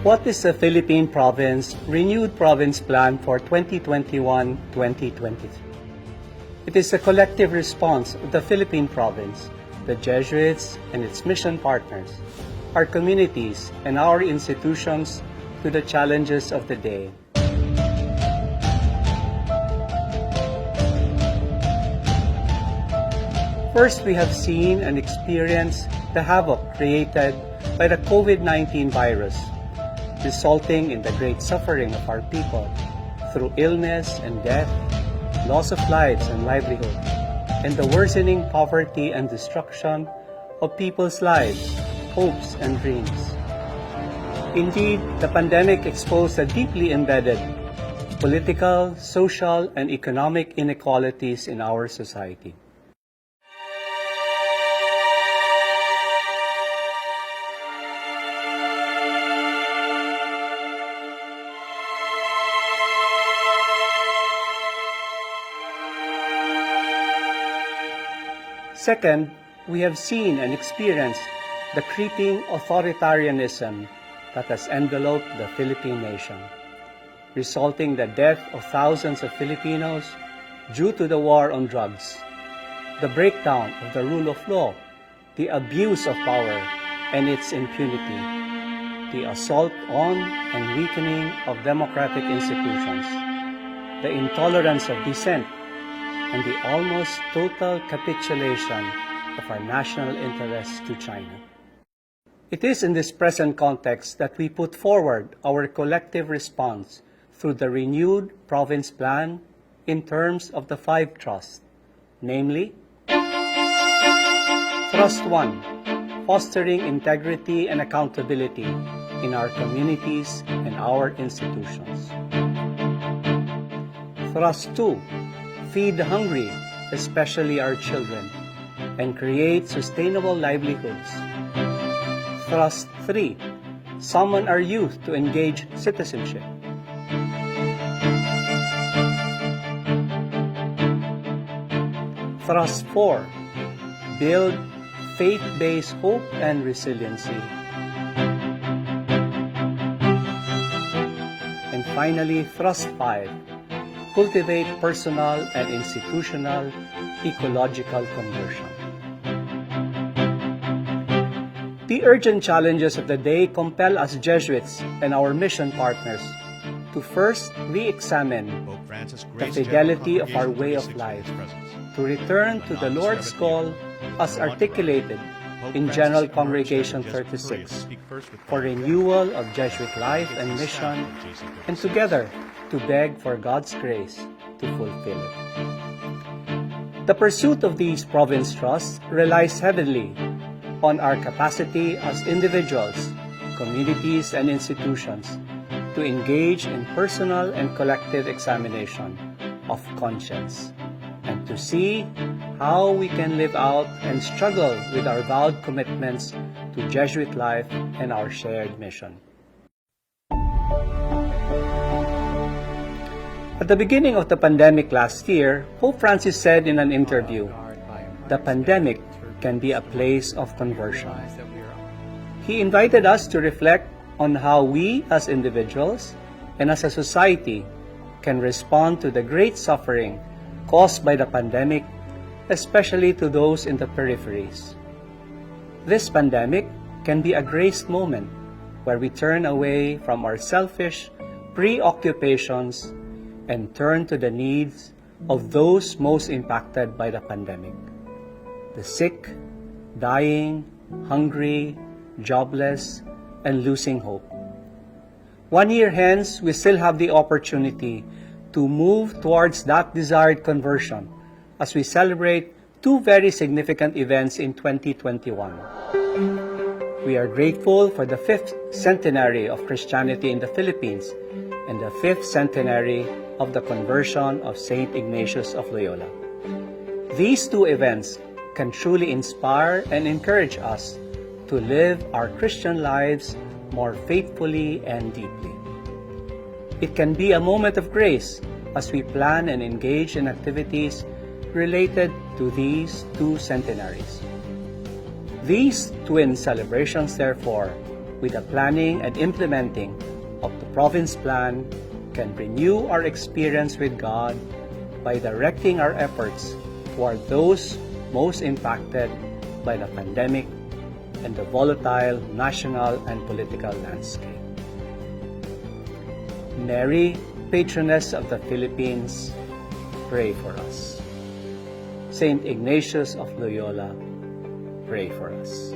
What is the Philippine Province Renewed Province Plan for 2021-2023? It is a collective response of the Philippine Province, the Jesuits and its mission partners, our communities, and our institutions to the challenges of the day. First, we have seen and experienced the havoc created by the COVID-19 virus, resulting in the great suffering of our people through illness and death, loss of lives and livelihood, and the worsening poverty and destruction of people's lives, hopes, and dreams. Indeed, the pandemic exposed the deeply embedded political, social, and economic inequalities in our society. Second, we have seen and experienced the creeping authoritarianism that has enveloped the Philippine nation, resulting in the death of thousands of Filipinos due to the war on drugs, the breakdown of the rule of law, the abuse of power and its impunity, the assault on and weakening of democratic institutions, the intolerance of dissent, and the almost total capitulation of our national interests to China. It is in this present context that we put forward our collective response through the renewed province plan in terms of the 5 trusts, namely, Thrust 1, fostering integrity and accountability in our communities and our institutions. Thrust 2, feed the hungry, especially our children, and create sustainable livelihoods. Thrust 3, summon our youth to engage citizenship. Thrust 4, build faith-based hope and resiliency. And finally, Thrust 5, cultivate personal and institutional ecological conversion. The urgent challenges of the day compel us Jesuits and our mission partners to first re-examine the fidelity of our way of life, to return to the Lord's call as articulated in General Congregation 36 for renewal of Jesuit life and mission, and together to beg for God's grace to fulfill it. The pursuit of these province trusts relies heavily on our capacity as individuals, communities, and institutions to engage in personal and collective examination of conscience and to see how we can live out and struggle with our vowed commitments to Jesuit life and our shared mission. At the beginning of the pandemic last year, Pope Francis said in an interview, "The pandemic can be a place of conversion." He invited us to reflect on how we as individuals and as a society can respond to the great suffering caused by the pandemic, especially to those in the peripheries. This pandemic can be a grace moment where we turn away from our selfish preoccupations and turn to the needs of those most impacted by the pandemic: the sick, dying, hungry, jobless, and losing hope. 1 year hence, we still have the opportunity to move towards that desired conversion as we celebrate 2 very significant events in 2021. We are grateful for the 5th centenary of Christianity in the Philippines and the 5th centenary of the conversion of St. Ignatius of Loyola. These 2 events can truly inspire and encourage us to live our Christian lives more faithfully and deeply. It can be a moment of grace as we plan and engage in activities related to these 2 centenaries. These twin celebrations, therefore, with the planning and implementing of the province plan, can renew our experience with God by directing our efforts toward those most impacted by the pandemic and the volatile national and political landscape. Mary, patroness of the Philippines, pray for us. Saint Ignatius of Loyola, pray for us.